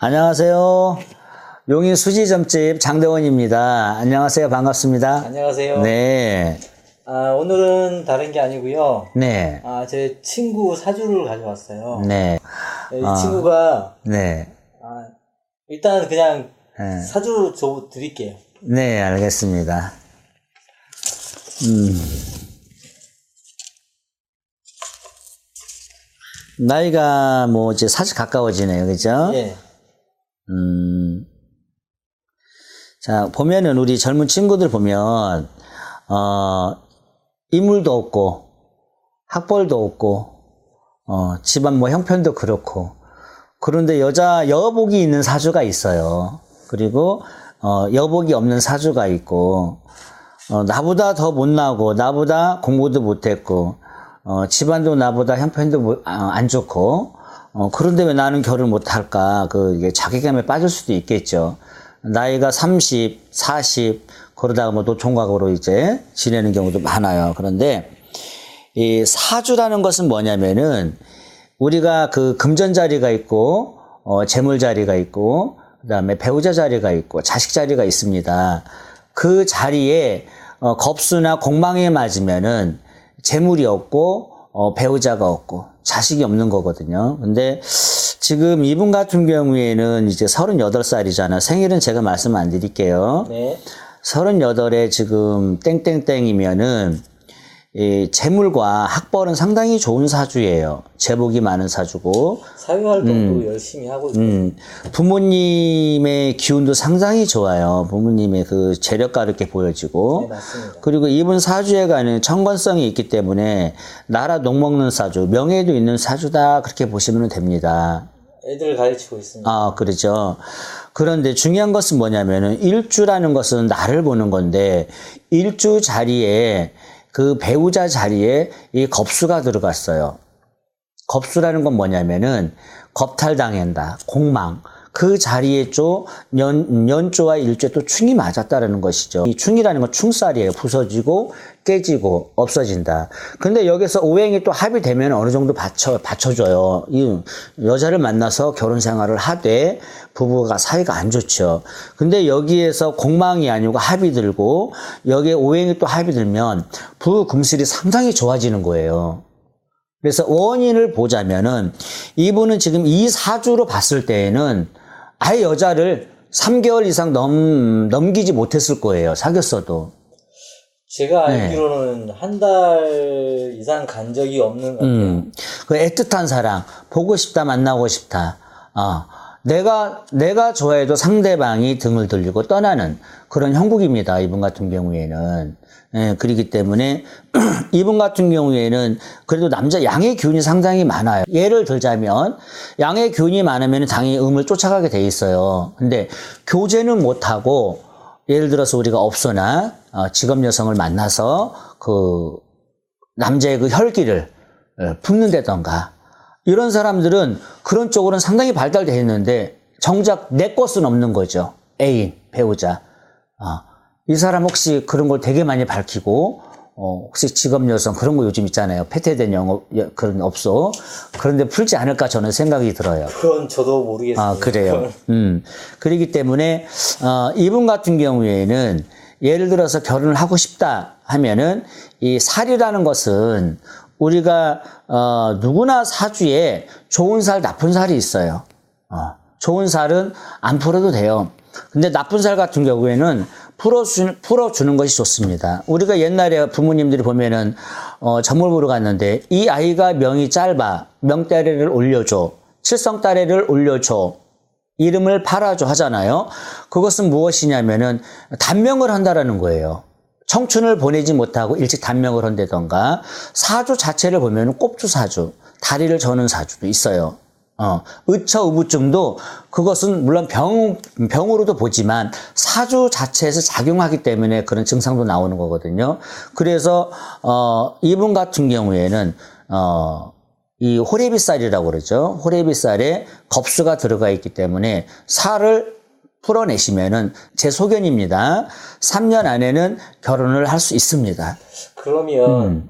안녕하세요. 용인 수지점집 장대원입니다. 안녕하세요. 반갑습니다. 안녕하세요. 네. 오늘은 다른 게 아니고요. 네. 제 친구 사주를 가져왔어요. 네. 이 친구가 네. 일단 그냥 네. 사주 드릴게요. 네, 알겠습니다. 나이가 뭐 이제 40 가까워지네요. 그죠? 예. 자, 보면은 우리 젊은 친구들 보면, 인물도 없고, 학벌도 없고, 집안 뭐 형편도 그렇고, 그런데 여복이 있는 사주가 있어요. 그리고, 여복이 없는 사주가 있고, 나보다 더 못나고, 나보다 공부도 못했고, 집안도 나보다 형편도 안 좋고, 그런데 왜 나는 결혼 못할까? 이게 자괴감에 빠질 수도 있겠죠. 나이가 30, 40, 그러다가 뭐 노총각으로 이제 지내는 경우도 많아요. 그런데 이 사주라는 것은 뭐냐면은 우리가 금전 자리가 있고, 재물 자리가 있고, 그 다음에 배우자 자리가 있고, 자식 자리가 있습니다. 그 자리에 겁수나 공망에 맞으면은 재물이 없고, 배우자가 없고, 자식이 없는 거거든요. 근데 지금 이분 같은 경우에는 이제 38살이잖아. 생일은 제가 말씀 안 드릴게요. 네. 38에 지금 땡땡땡이면은 이 재물과 학벌은 상당히 좋은 사주예요. 재복이 많은 사주고. 사회활동도 열심히 하고 있고. 부모님의 기운도 상당히 좋아요. 부모님의 재력가 이렇게 보여지고. 네, 맞습니다. 그리고 이분 사주에 가는 청관성이 있기 때문에 나라 녹먹는 사주, 명예도 있는 사주다 그렇게 보시면 됩니다. 애들을 가르치고 있습니다. 그렇죠. 그런데 중요한 것은 뭐냐면은 일주라는 것은 나를 보는 건데 일주 자리에 배우자 자리에 이 겁수가 들어갔어요. 겁수라는 건 뭐냐면은 겁탈당한다, 공망. 그 자리에 연조와 일조에 또 충이 맞았다라는 것이죠. 이 충이라는 건 충살이에요. 부서지고 깨지고 없어진다. 근데 여기서 오행이 또 합이 되면 어느 정도 받쳐줘요. 이 여자를 만나서 결혼 생활을 하되 부부가 사이가 안 좋죠. 근데 여기에서 공망이 아니고 합이 들고 여기에 오행이 또 합이 들면 부부 금슬이 상당히 좋아지는 거예요. 그래서 원인을 보자면은 이분은 지금 이 사주로 봤을 때에는 아예 여자를 3개월 이상 넘기지 못했을 거예요. 사귀었어도. 제가 알기로는 한 달 이상 간 적이 없는 것 같아요. 애틋한 사랑, 보고 싶다, 만나고 싶다. 내가 좋아해도 상대방이 등을 돌리고 떠나는 그런 형국입니다. 이분 같은 경우에는. 그렇기 때문에 이분 같은 경우에는 그래도 남자 양의 기운이 상당히 많아요. 예를 들자면 양의 기운이 많으면 당연히 음을 쫓아가게 돼 있어요. 근데 교제는 못하고 예를 들어서 우리가 업소나 직업 여성을 만나서 남자의 혈기를 품는다던가 이런 사람들은 그런 쪽으로는 상당히 발달되어 있는데 정작 내 것은 없는 거죠. 애인, 배우자. 이 사람 혹시 그런 걸 되게 많이 밝히고 혹시 직업 여성 그런 거 요즘 있잖아요. 폐퇴된 그런 업소. 그런데 풀지 않을까 저는 생각이 들어요. 그건 저도 모르겠어요. 그래요. 그렇기 때문에 이분 같은 경우에는 예를 들어서 결혼을 하고 싶다 하면은 이 살이라는 것은 우리가 누구나 사주에 좋은 살, 나쁜 살이 있어요. 좋은 살은 안 풀어도 돼요. 근데 나쁜 살 같은 경우에는 풀어주는 것이 좋습니다. 우리가 옛날에 부모님들이 보면은 점을 보러 갔는데 이 아이가 명이 짧아 명따래를 올려줘, 칠성따래를 올려줘, 이름을 팔아줘 하잖아요. 그것은 무엇이냐면은 단명을 한다라는 거예요. 청춘을 보내지 못하고 일찍 단명을 한다던가 사주 자체를 보면은 꼽주 사주, 다리를 저는 사주도 있어요. 의처우부증도 그것은 물론 병으로도 보지만 사주 자체에서 작용하기 때문에 그런 증상도 나오는 거거든요. 그래서 이분 같은 경우에는 이 호래비살이라고 그러죠. 호래비살에 겁수가 들어가 있기 때문에 살을 풀어내시면은 제 소견입니다. 3년 안에는 결혼을 할 수 있습니다. 그러면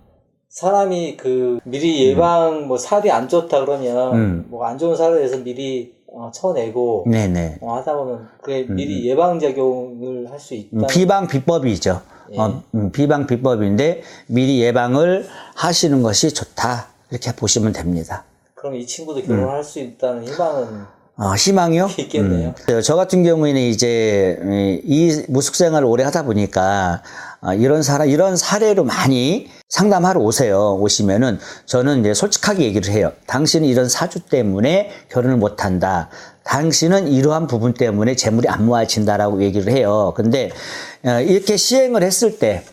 사람이 미리 예방 살이 안 좋다 그러면 뭐 안 좋은 살에 대해서 미리 쳐내고 네네. 하다 보면 그게 미리 예방작용을 할 수 있다. 비방 비법이죠. 예. 비방 비법인데 미리 예방을 하시는 것이 좋다. 이렇게 보시면 됩니다. 그럼 이 친구도 결혼할 수 있다는 희망은 희망이요? 있겠네요. 저 같은 경우에는 이제 이 무속 생활을 오래 하다 보니까 이런 사례로 많이 상담하러 오시면은 저는 이제 솔직하게 얘기를 해요. 당신은 이런 사주 때문에 결혼을 못 한다. 당신은 이러한 부분 때문에 재물이 안 모아진다라고 얘기를 해요. 근데 이렇게 시행을 했을 때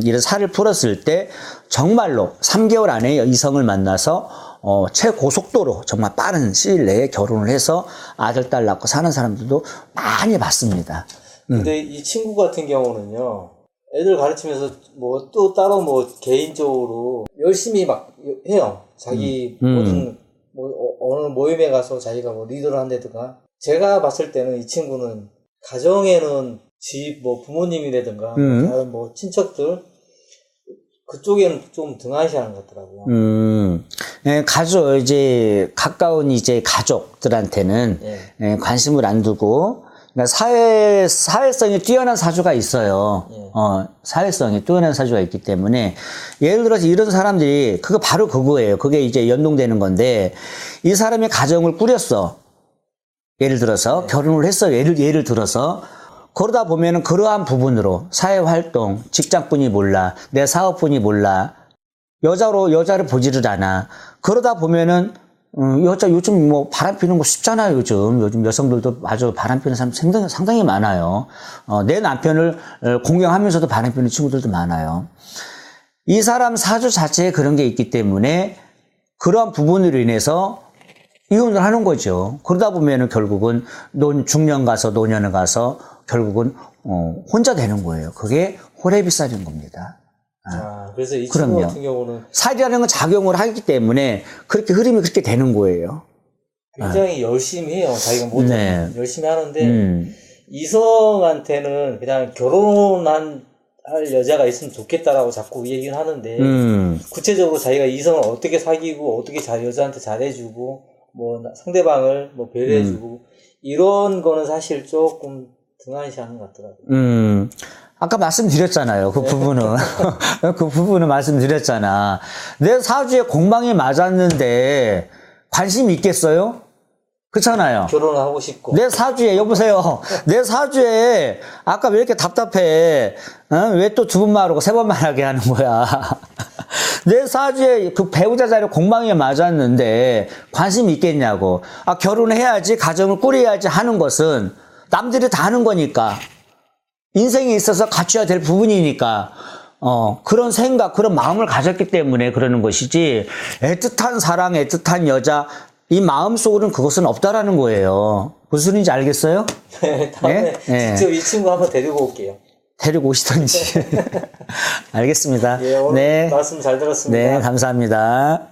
이런 살을 풀었을 때 정말로 3개월 안에 이성을 만나서 최고속도로 정말 빠른 시일 내에 결혼을 해서 아들, 딸 낳고 사는 사람들도 많이 봤습니다. 근데 이 친구 같은 경우는요, 애들 가르치면서 뭐 또 따로 뭐 개인적으로 열심히 막 해요. 자기 모든 어느 모임에 가서 자기가 뭐 리더를 한다든가. 제가 봤을 때는 이 친구는 가정에는 집 뭐 부모님이라든가 다른 뭐 친척들 그쪽에는 좀 등한시하는 것 같더라고요. 예, 가까운 가족들한테는 예. 관심을 안 두고, 그러니까 사회성이 뛰어난 사주가 있어요. 예. 사회성이 뛰어난 사주가 있기 때문에, 예를 들어서 이런 사람들이, 바로 그거예요. 그게 이제 연동되는 건데, 이 사람이 가정을 꾸렸어. 예를 들어서, 결혼을 했어요. 예를 들어서, 그러다 보면은 그러한 부분으로 사회활동, 직장뿐이 몰라, 내 사업뿐이 몰라, 여자를 보지를 않아. 그러다 보면은, 요즘 뭐 바람 피는 거 쉽잖아요, 요즘 여성들도 아주 바람 피는 사람 상당히 많아요. 내 남편을 공경하면서도 바람 피는 친구들도 많아요. 이 사람 사주 자체에 그런 게 있기 때문에 그러한 부분으로 인해서 이혼을 하는 거죠. 그러다 보면은 결국은 중년 가서 노년을 가서 결국은 혼자 되는 거예요. 그게 호래비살인 겁니다. 그래서 이 친구 같은 경우는 살이라는 건 작용을 하기 때문에 흐름이 그렇게 되는 거예요. 굉장히 열심히 해요. 자기가 뭐든 네. 열심히 하는데 이성한테는 그냥 할 여자가 있으면 좋겠다라고 자꾸 얘기는 하는데 구체적으로 자기가 이성을 어떻게 사귀고 어떻게 여자한테 잘해주고 뭐 상대방을 뭐 배려해주고 이런 거는 사실 조금 등한시하는 것 같더라고요. 아까 말씀드렸잖아요. 그 부분은. 그 부분은 말씀드렸잖아. 내 사주에 공방이 맞았는데 관심이 있겠어요? 그렇잖아요. 결혼하고 싶고. 내 사주에, 여보세요. 내 사주에 아까 왜 이렇게 답답해? 왜 또 2번 말하고 3번 말하게 하는 거야? 내 사주에 그 배우자 자리에 공방이 맞았는데 관심이 있겠냐고. 결혼을 해야지, 가정을 꾸려야지 하는 것은 남들이 다 하는 거니까. 인생에 있어서 갖춰야 될 부분이니까, 그런 생각, 그런 마음을 가졌기 때문에 그러는 것이지, 애틋한 사랑, 애틋한 여자, 이 마음 속으로는 그것은 없다라는 거예요. 무슨 소리인지 알겠어요? 네, 다음에 직접 이 친구 한번 데리고 올게요. 데리고 오시던지. 알겠습니다. 예, 오늘 말씀 잘 들었습니다. 네, 감사합니다.